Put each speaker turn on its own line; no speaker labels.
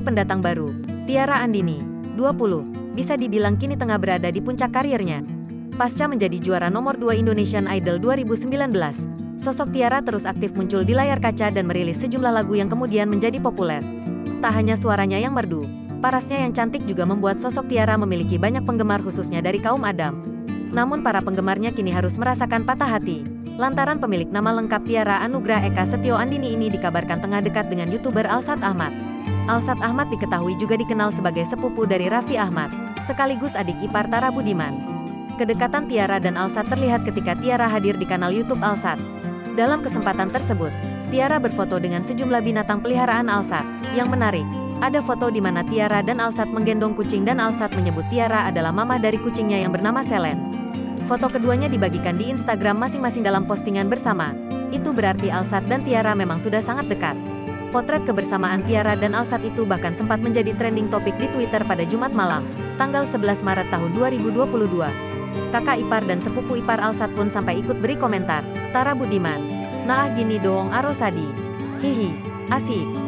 pendatang baru, Tiara Andini, 20, bisa dibilang kini tengah berada di puncak karirnya. Pasca menjadi juara nomor 2 Indonesian Idol 2019, sosok Tiara terus aktif muncul di layar kaca dan merilis sejumlah lagu yang kemudian menjadi populer. Tak hanya suaranya yang merdu, parasnya yang cantik juga membuat sosok Tiara memiliki banyak penggemar khususnya dari kaum Adam. Namun para penggemarnya kini harus merasakan patah hati, lantaran pemilik nama lengkap Tiara Anugrah Eka Setio Andini ini dikabarkan tengah dekat dengan YouTuber Alsat Ahmad. Alsat Ahmad diketahui juga dikenal sebagai sepupu dari Raffi Ahmad, sekaligus adik ipar Tara Budiman. Kedekatan Tiara dan Alsat terlihat ketika Tiara hadir di kanal YouTube Alsat. Dalam kesempatan tersebut, Tiara berfoto dengan sejumlah binatang peliharaan Alsat. Yang menarik, ada foto di mana Tiara dan Alsat menggendong kucing dan Alsat menyebut Tiara adalah mama dari kucingnya yang bernama Selen. Foto keduanya dibagikan di Instagram masing-masing dalam postingan bersama. Itu berarti Alsat dan Tiara memang sudah sangat dekat. Potret kebersamaan Tiara dan Alsat itu bahkan sempat menjadi trending topik di Twitter pada Jumat malam, tanggal 11 Maret tahun 2022. Kakak ipar dan sepupu ipar Alsat pun sampai ikut beri komentar. Tara Budiman, "Nah gini doong Arosadi. Hihi, asik."